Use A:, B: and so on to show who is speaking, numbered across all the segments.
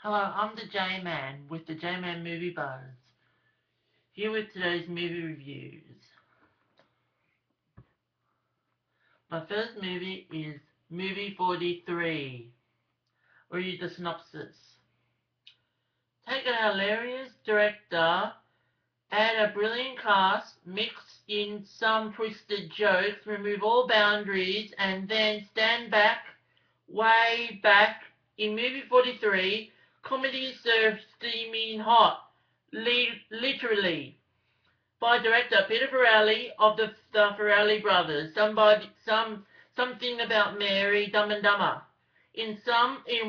A: Hello, I'm the J-Man with the J-Man Movie Buzz. Here with today's movie reviews. My first movie is Movie 43. I'll read the synopsis. Take a hilarious director, add a brilliant cast, mix in some twisted jokes, remove all boundaries, and then stand back, way back in Movie 43. Comedy served steaming hot, literally, by director Peter Farrelly of the Farrelly brothers. Something about Mary, Dumb and Dumber. In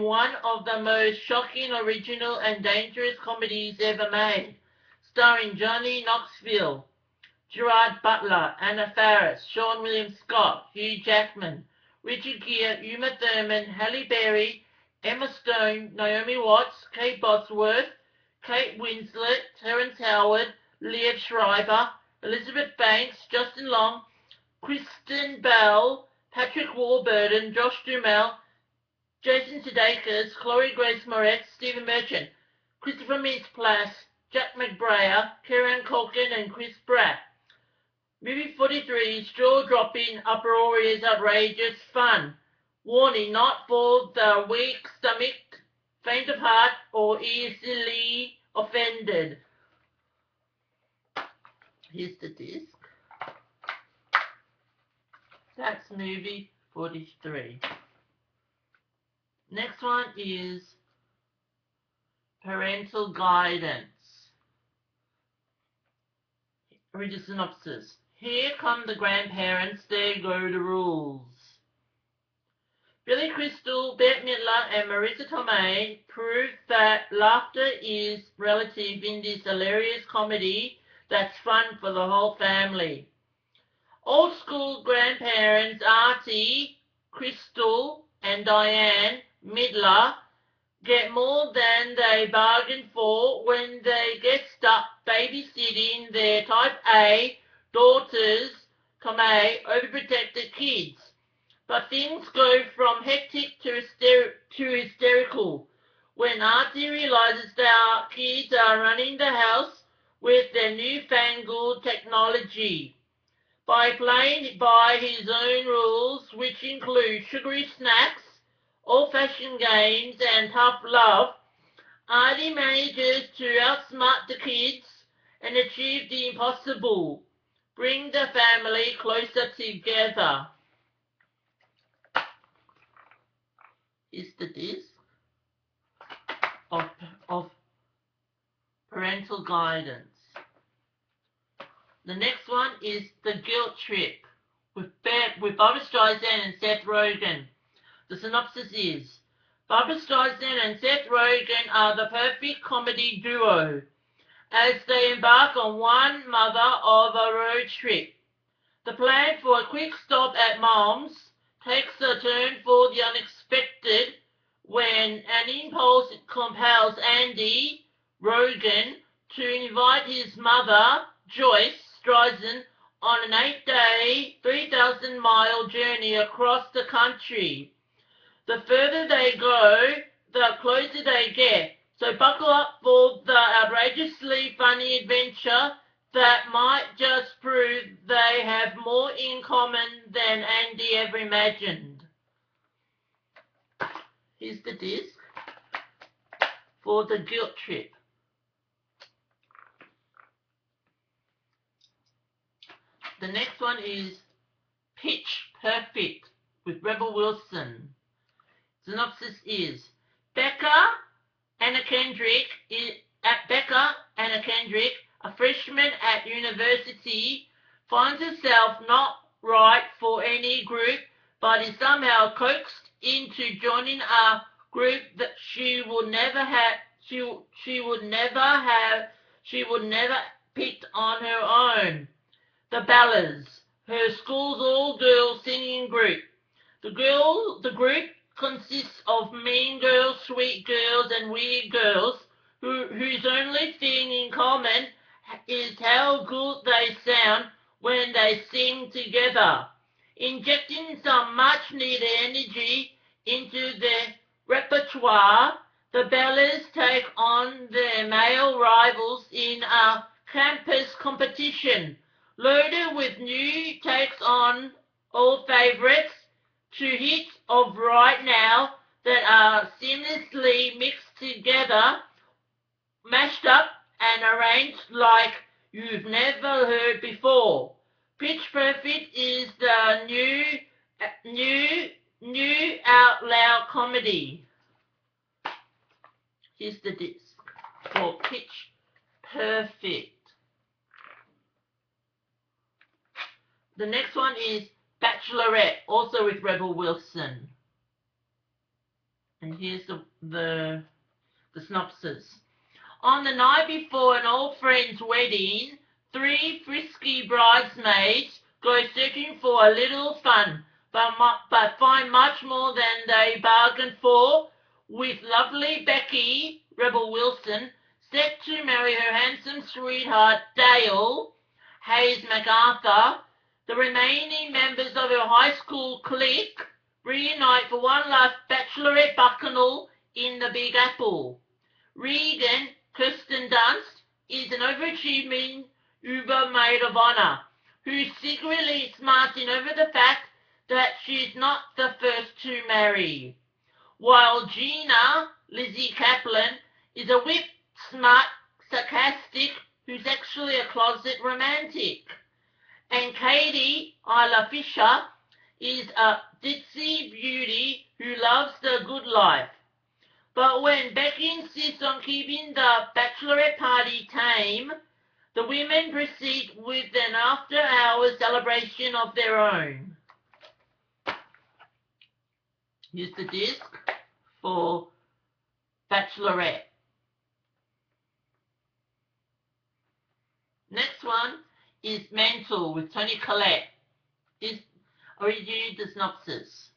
A: one of the most shocking, original, and dangerous comedies ever made, starring Johnny Knoxville, Gerard Butler, Anna Faris, Sean William Scott, Hugh Jackman, Richard Gere, Uma Thurman, Halle Berry, Emma Stone, Naomi Watts, Kate Bosworth, Kate Winslet, Terrence Howard, Liev Schreiber, Elizabeth Banks, Justin Long, Kristen Bell, Patrick Warburton, Josh Duhamel, Jason Sudeikis, Chloe Grace Moretz, Stephen Merchant, Christopher Mintz-Plasse, Jack McBrayer, Kieran Culkin, and Chris Pratt. Movie 43 is jaw-dropping, uproarious, outrageous fun. Warning, not for the weak-stomached, faint of heart, or easily offended. Here's the disc. That's movie 43. Next one is parental guidance. Read the synopsis. Here come the grandparents, there go the rules. Billy Crystal, Bette Midler, and Marisa Tomei prove that laughter is relative in this hilarious comedy that's fun for the whole family. Old school grandparents Artie, Crystal, and Diane Midler get more than they bargained for when they get stuck babysitting their type A daughters, Tomei, overprotected kids. But things go from hectic to hysterical when Artie realizes their kids are running the house with their newfangled technology. By playing by his own rules, which include sugary snacks, old-fashioned games, and tough love, Artie manages to outsmart the kids and achieve the impossible, bring the family closer together. Is the disc of parental guidance. The next one is The Guilt Trip with Barbra Streisand and Seth Rogen. The synopsis is, Barbra Streisand and Seth Rogen are the perfect comedy duo as they embark on one mother of a road trip. The plan for a quick stop at Mom's takes a turn for the unexpected when an impulse compels Andy Rogen to invite his mother, Joyce Streisand, on an 8-day, 3,000-mile journey across the country. The further they go, the closer they get. So buckle up for the outrageously funny adventure that might just prove they have more in common than Andy ever imagined. Here's the disc for The Guilt Trip. The next one is Pitch Perfect with Rebel Wilson. Synopsis is, Becca Anna Kendrick, a freshman at university, finds herself not right for any group, but is somehow coaxed into joining a group that she would never picked on her own. The Ballas, her school's all-girls singing group. The group consists of mean girls, sweet girls, and weird girls whose only thing in common is how good they sound when they sing together. Injecting some much-needed energy into their repertoire, The Bellas take on their male rivals in a campus competition, loaded with new takes on old favourites, two hits of right now that are seamlessly mixed together, mashed up and arranged like you've never heard before. Pitch Perfect is the new out loud comedy. Here's the disc for Pitch Perfect. The next one is Bachelorette, also with Rebel Wilson. And here's the synopsis. On the night before an old friend's wedding, three frisky bridesmaids go searching for a little fun, but find much more than they bargained for, with lovely Becky, Rebel Wilson, set to marry her handsome sweetheart Dale, Hayes MacArthur. The remaining members of her high school clique reunite for one last bachelorette bacchanal in the Big Apple. Regan, Kirsten Dunst, is an overachieving Uber maid of honor who's secretly smarting over the fact that she's not the first to marry, while Gina, Lizzie Kaplan, is a whip smart, sarcastic who's actually a closet romantic. And Katie, Isla Fisher, is a ditzy beauty who loves the good life. But when Becky insists on keeping the bachelorette party tame, the women proceed with an after-hours celebration of their own. Here's the disc for Bachelorette. Next one is Mental with Toni Collette. I'll read you the synopsis.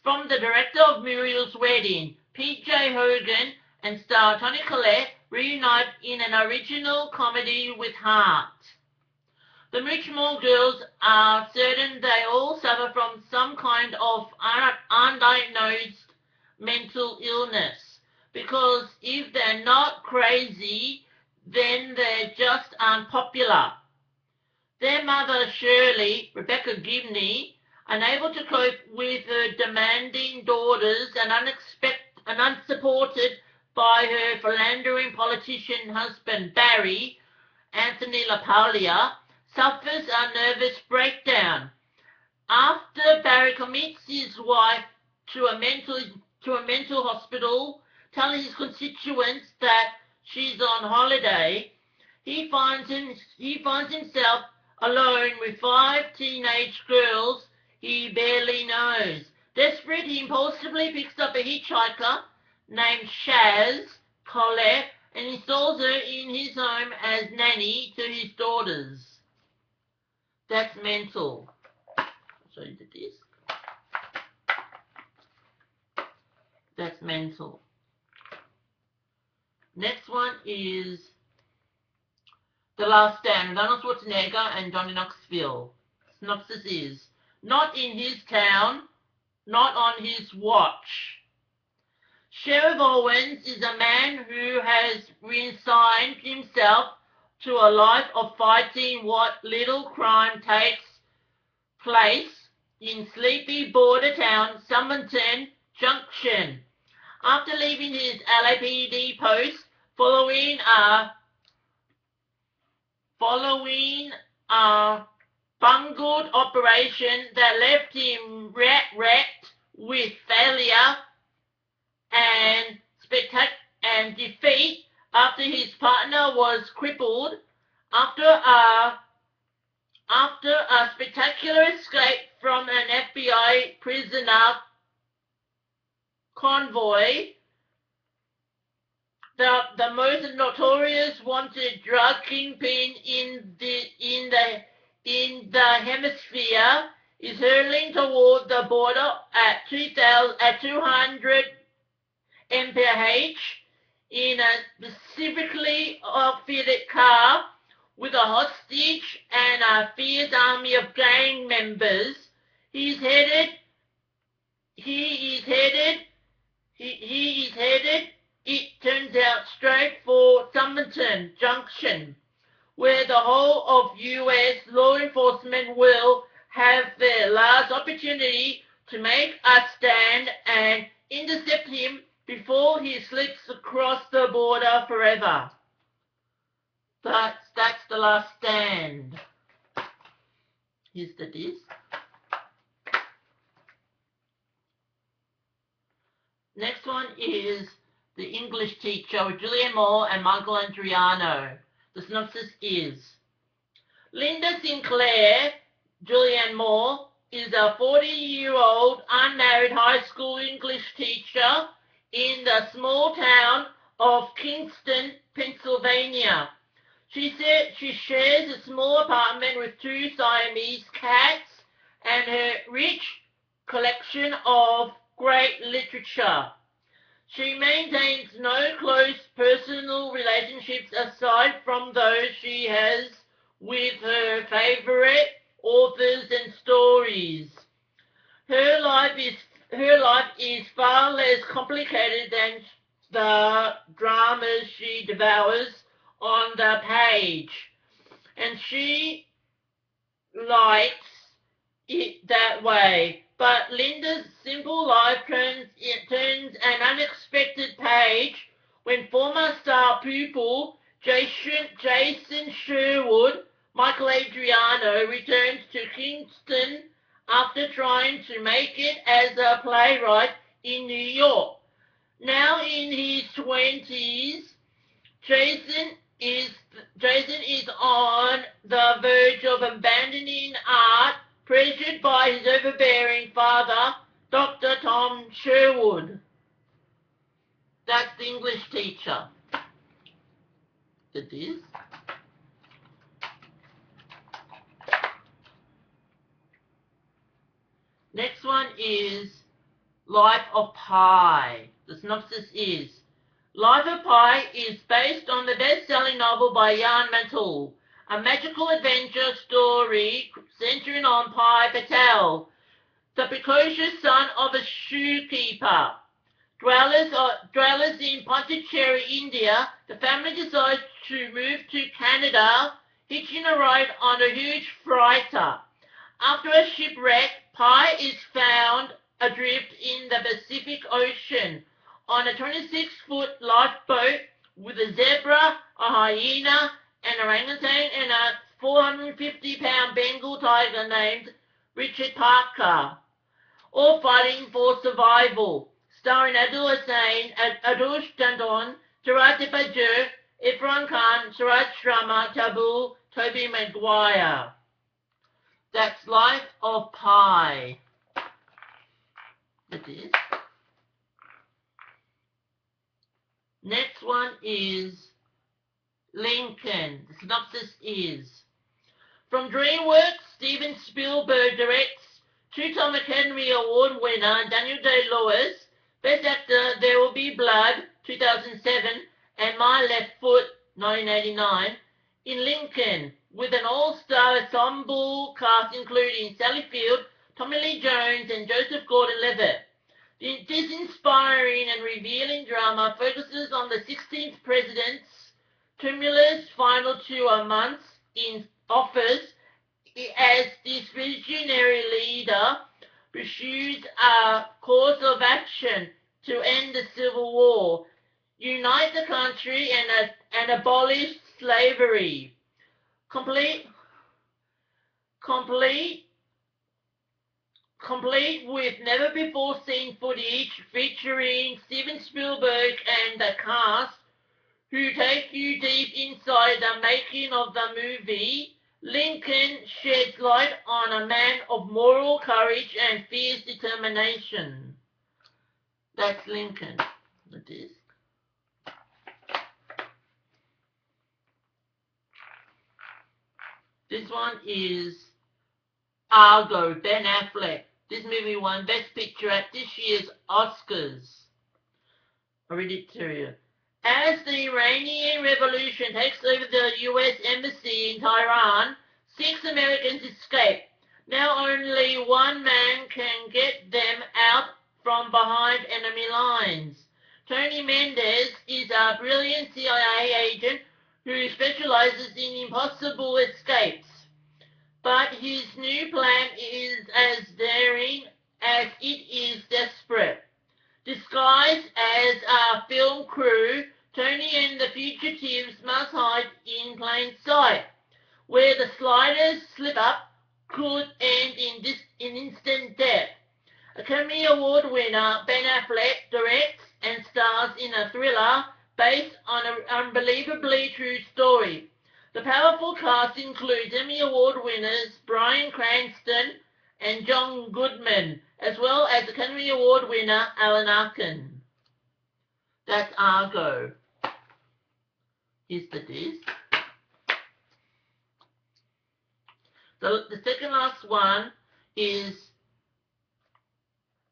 A: From the director of Muriel's Wedding, P.J. Hogan and star Toni Collette reunite in an original comedy with heart. The Richmond girls are certain they all suffer from some kind of undiagnosed mental illness, because if they're not crazy, then they're just unpopular. Their mother, Shirley, Rebecca Gibney, unable to cope with her demanding daughters and unsupported by her philandering politician husband, Barry, Anthony LaPaglia, suffers a nervous breakdown. After Barry commits his wife to a mental hospital, telling his constituents that she's on holiday, he finds himself alone with 5 teenage girls he barely knows. Desperate, he impulsively picks up a hitchhiker named Shaz Colette and installs her in his home as nanny to his daughters. That's Mental. I'll show you the disc. That's Mental. Next one is The Last Stand with Arnold Schwarzenegger and Johnny Knoxville. Synopsis is, not in his town, not on his watch. Sheriff Owens is a man who has resigned himself to a life of fighting what little crime takes place in sleepy border town Somerton Junction. After leaving his LAPD post following a bungled operation that left him wrecked with failure and defeat after his partner was crippled, after a spectacular escape from an FBI prisoner convoy, the most notorious wanted drug kingpin in the hemisphere is hurtling toward the border at 200 mph in a specifically outfitted car with a hostage and a fierce army of gang members. He is headed He is headed, it turns out, straight for Summerton Junction, where the whole of US law enforcement will have their last opportunity to make a stand and intercept him before he slips across the border forever. That's the last stand. Here's the disc. Next one is The English Teacher with Julianne Moore and Michael Andriano. The synopsis is: Linda Sinclair, Julianne Moore, is a 40-year-old unmarried high school English teacher in the small town of Kingston, Pennsylvania. She said she shares a small apartment with two Siamese cats and her rich collection of great literature. She maintains no close personal relationships aside from those she has with her favorite authors and stories. Her life is far less complicated than the dramas she devours on the page, and she likes it that way. But Linda's simple life turns an unexpected page when former star pupil Jason Sherwood, Michael Adriano, returns to Kingston after trying to make it as a playwright in New York. Now in his 20s, Jason is on the verge of abandoning art, pressured by his overbearing father, Dr. Tom Sherwood. That's The English Teacher. It is. Next one is Life of Pi. The synopsis is: Life of Pi is based on the best-selling novel by Jan Mantel, a magical adventure story centering on Pi Patel, the precocious son of a shoekeeper. Dwellers in Pondicherry, India, the family decides to move to Canada, hitching a ride on a huge freighter. After a shipwreck, Pi is found adrift in the Pacific Ocean on a 26-foot lifeboat with a zebra, a hyena, an orangutan, and a 450-pound Bengal tiger named Richard Parker, all fighting for survival. Starring Adil Hussain, Adush Dandon, Gerard Depardieu, Irfan Khan, Suraj Sharma, Tabu, Toby Maguire. That's Life of Pi. It is. Next one is Lincoln. The synopsis is: From DreamWorks, Steven Spielberg directs two-time Academy Award winner Daniel Day-Lewis, Best Actor There Will Be Blood, 2007, and My Left Foot, 1989, in Lincoln, with an all-star ensemble cast including Sally Field, Tommy Lee Jones, and Joseph Gordon-Levitt. This inspiring and revealing drama focuses on the 16th president's tumultuous final 2 months in office as this visionary leader pursues a course of action to end the Civil War, unite the country, and abolish slavery. Complete with never-before-seen footage featuring Steven Spielberg and the cast, who take you deep inside the making of the movie, Lincoln sheds light on a man of moral courage and fierce determination. That's Lincoln. The disc. This one is Argo, Ben Affleck. This movie won Best Picture at this year's Oscars. I'll read it to you. As the Iranian Revolution takes over the US Embassy in Tehran, 6 Americans escape. Now only one man can get them out from behind enemy lines. Tony Mendez is a brilliant CIA agent who specializes in impossible escapes. But his new plan is as daring as it is desperate. Disguised as a film crew, Tony and the fugitives must hide in plain sight, where the slightest slip-up could end in instant death. Academy Award winner Ben Affleck directs and stars in a thriller based on an unbelievably true story. The powerful cast includes Emmy Award winners Bryan Cranston and John Goodman, as well as Academy Award winner Alan Arkin. That's Argo. Here's the disc. The second last one is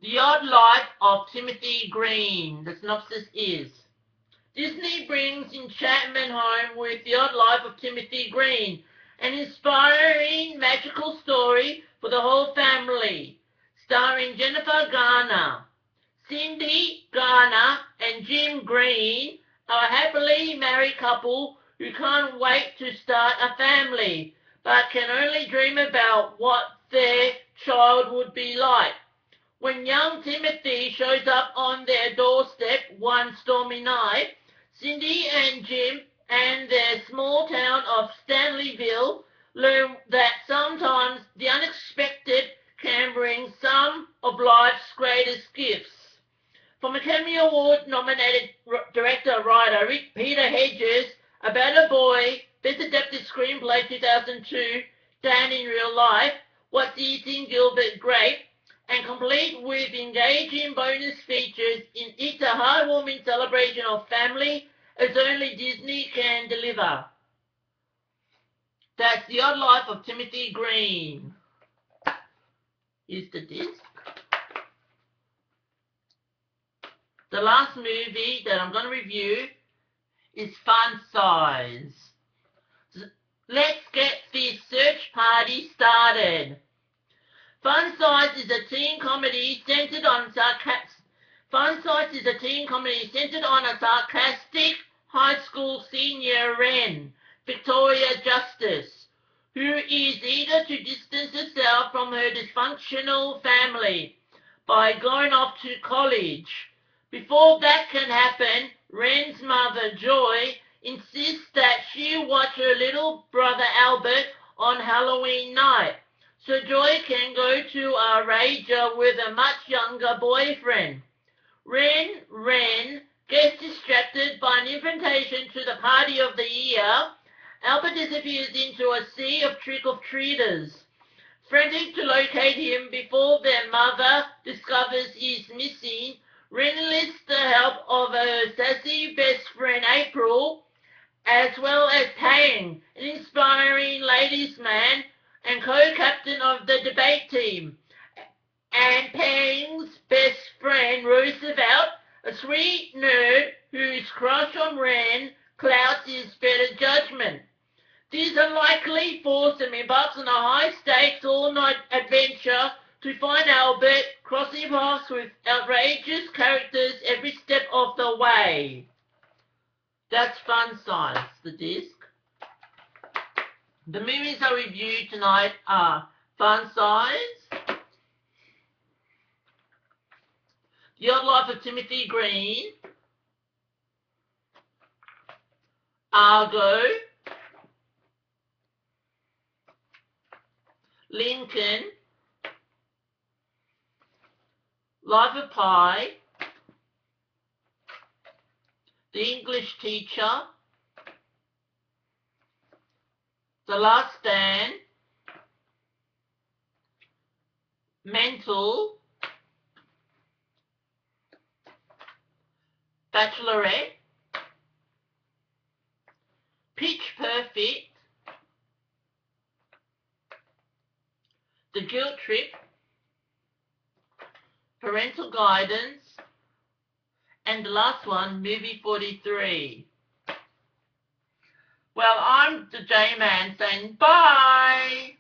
A: The Odd Life of Timothy Green. The synopsis is: Disney brings Enchantment home with The Odd Life of Timothy Green, an inspiring magical story for the whole family, starring Jennifer Garner. Cindy Garner and Jim Green are a happily married couple who can't wait to start a family, but can only dream about what their child would be like. When young Timothy shows up on their doorstep one stormy night, Cindy and Jim and their small town of Stanleyville learn that sometimes the unexpected can bring some of life's greatest gifts. From Academy Award-nominated director-writer Peter Hedges, About a Boy, Best Adapted Screenplay 2002, Dan in Real Life, What's Eating Gilbert Grape, and complete with engaging bonus features, it's a heartwarming celebration of family as only Disney can deliver. That's The Odd Life of Timothy Green. Here's the disc. The last movie that I'm going to review is Fun Size. Let's get this search party started. Fun Size is a teen comedy centered on a sarcastic high school senior Ren, Victoria Justice, who is eager to distance herself from her dysfunctional family by going off to college. Before that can happen, Ren's mother, Joy, insists that she watch her little brother Albert on Halloween night, so Joy can go to a rager with a much younger boyfriend. Ren gets distracted by an invitation to the party of the year. Albert disappears into a sea of trick-or-treaters. Frantic to locate him before their mother discovers he's missing, Ren enlists the help of her sassy best friend April, as well as Tang, an inspiring ladies' man and co-captain of the debate team, and Tang's best friend Roosevelt, a sweet nerd whose crush on Ren clouds his better judgment. This unlikely foursome embarks on a high-stakes all-night adventure to find Albert, crossing paths with outrageous characters every step of the way. That's Fun Size, the disc. The movies I reviewed tonight are Fun Size, The Odd Life of Timothy Green, Argo, Lincoln, Life of Pi, The English Teacher, The Last Stand, Mental, Bachelorette, Pitch Perfect, The Guilt Trip, Parental Guidance, and the last one, Movie 43. Well, I'm the J-Man saying bye!